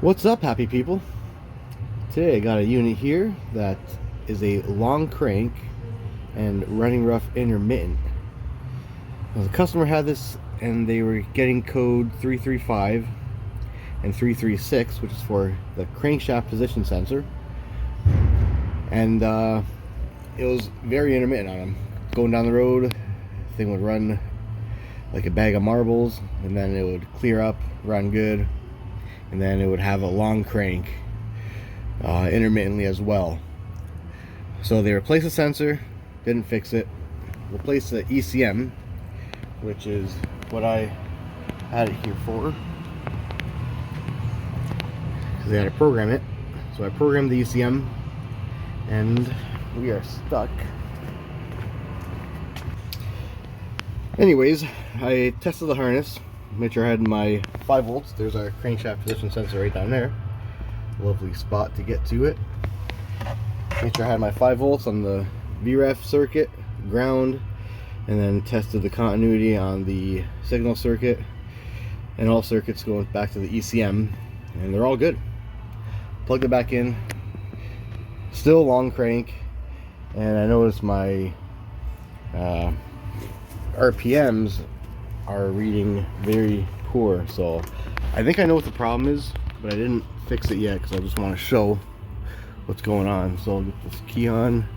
What's up, happy people? Today I got a unit here that is a long crank and running rough intermittent. Now, the customer had this and they were getting code 335 and 336, which is for the crankshaft position sensor, and it was very intermittent on them. Going down the road, the thing would run like a bag of marbles, and then it would clear up, run good, and then it would have a long crank intermittently as well. So they replaced the sensor, didn't fix it, replaced the ECM, which is what I had it here for, because they had to program it. So I programmed the ECM and we are stuck. Anyways, I tested the harness, made sure I had my 5 volts. There's our crankshaft position sensor right down there. Lovely spot to get to it. Made sure I had my 5 volts on the VREF circuit, ground, and then tested the continuity on the signal circuit and all circuits going back to the ECM, and they're all good. Plugged it back in, still long crank, and I noticed my RPMs are reading very poor. So I think I know what the problem is, but I didn't fix it yet because I just want to show what's going on. So I'll get this key on.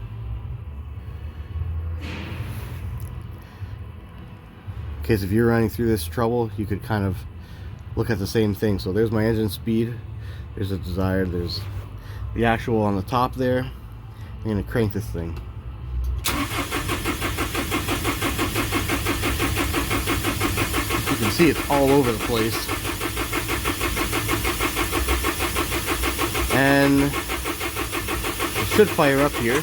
In case if you're running through this trouble, you could kind of look at the same thing. So there's my engine speed, there's the desired, there's the actual on the top there. I'm going to crank this thing. You can see it's all over the place, and it should fire up here.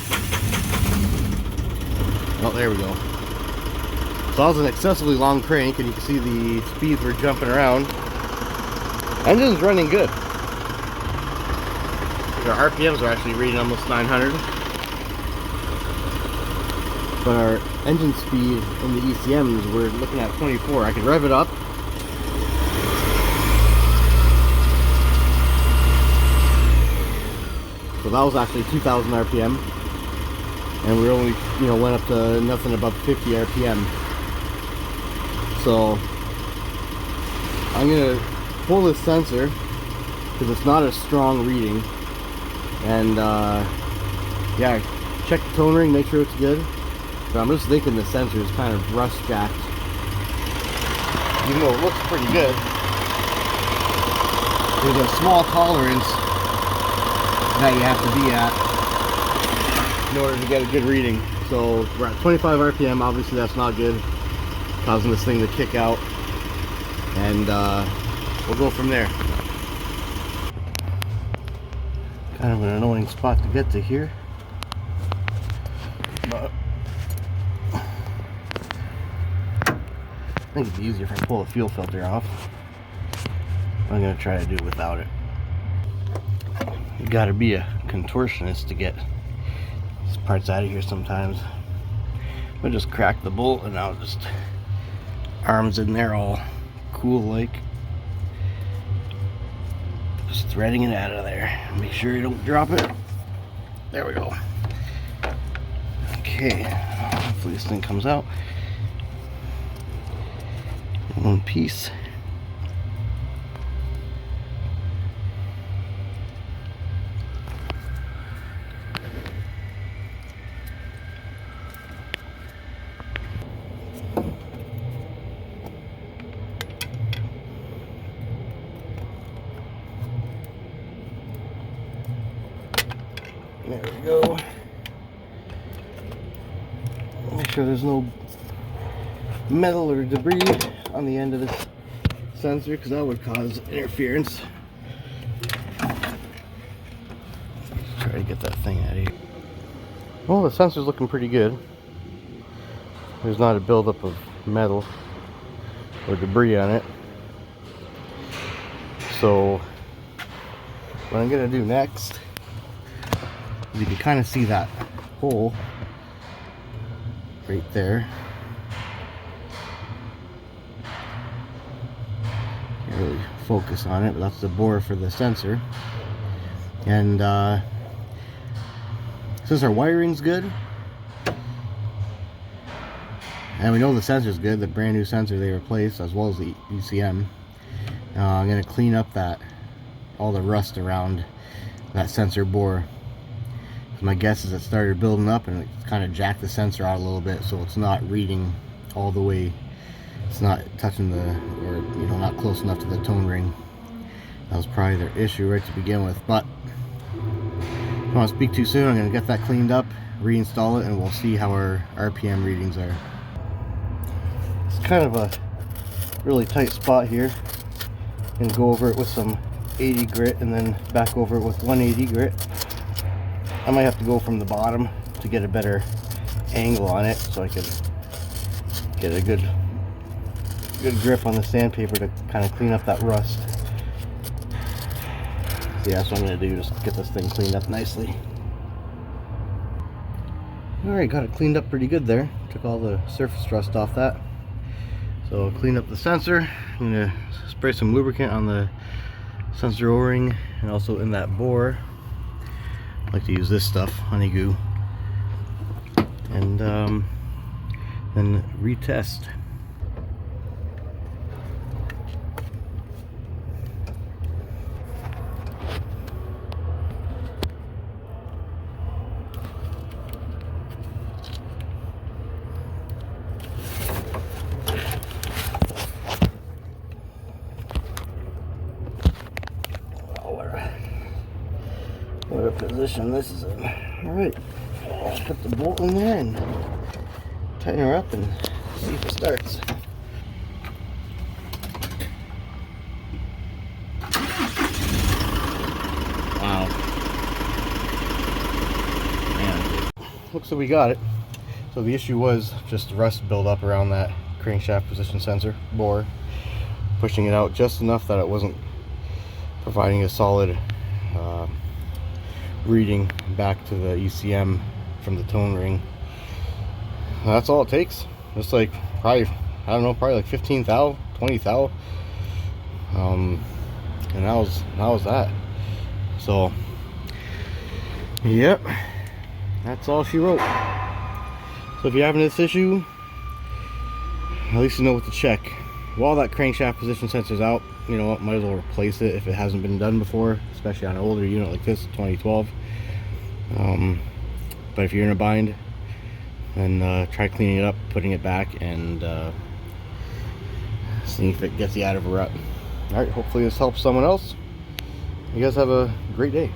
Oh, there we go. So that was an excessively long crank, and you can see the speeds were jumping around. Engine's running good. Our RPMs are actually reading almost 900, but our engine speed in the ECMs, we're looking at 24. I can rev it up. So that was actually 2,000 RPM, and we only, went up to nothing above 50 RPM. So I'm gonna pull this sensor because it's not a strong reading, and yeah, check the tone ring, make sure it's good. But I'm just thinking the sensor is kind of rust jacked, even though it looks pretty good. There's a small tolerance that you have to be at in order to get a good reading. So we're at 25 RPM. Obviously that's not good, causing this thing to kick out, and we'll go from there. Kind of an annoying spot to get to here, but I think it'd be easier if I pull the fuel filter off. I'm gonna try to do it without it. You gotta be a contortionist to get these parts out of here sometimes. I just cracked the bolt, and now just arms in there all cool like. Just threading it out of there. Make sure you don't drop it. There we go. Okay, hopefully this thing comes out in one piece. There we go. Make sure there's no metal or debris on the end of this sensor, because that would cause interference. Try to get that thing out of here. Well, the sensor's looking pretty good. There's not a buildup of metal or debris on it. So what I'm gonna do next, you can kind of see that hole right there. Can't really focus on it, but that's the bore for the sensor. And since our wiring's good and we know the sensor's good, the brand new sensor they replaced, as well as the ECM, I'm going to clean up all the rust around that sensor bore. My guess is it started building up and it kind of jacked the sensor out a little bit, so it's not reading all the way. It's not touching or not close enough to the tone ring. That was probably their issue right to begin with. But I don't want to speak too soon. I'm going to get that cleaned up, reinstall it, and we'll see how our RPM readings are. It's kind of a really tight spot here. I'm going to go over it with some 80 grit and then back over it with 180 grit. I might have to go from the bottom to get a better angle on it so I can get a good grip on the sandpaper to kind of clean up that rust. So yeah, that's what I'm going to do, just get this thing cleaned up nicely. Alright, got it cleaned up pretty good there. Took all the surface rust off that. So clean up the sensor. I'm going to spray some lubricant on the sensor O-ring and also in that bore. I like to use this stuff, honey goo, and then retest. What a position this is in. Alright, let's put the bolt in there and tighten her up and see if it starts. Wow. Man. Looks like we got it. So the issue was just rust buildup around that crankshaft position sensor bore, pushing it out just enough that it wasn't providing a solid reading back to the ECM from the tone ring. That's all it takes. Just like probably like 15 thou, 20 thou, and that was that. So yep, that's all she wrote. So if you're having this issue, at least you know what to check. While that crankshaft position sensor's out, you know what, might as well replace it if it hasn't been done before, especially on an older unit like this, 2012. But if you're in a bind, then try cleaning it up, putting it back, and seeing if it gets you out of a rut. Alright, hopefully this helps someone else. You guys have a great day.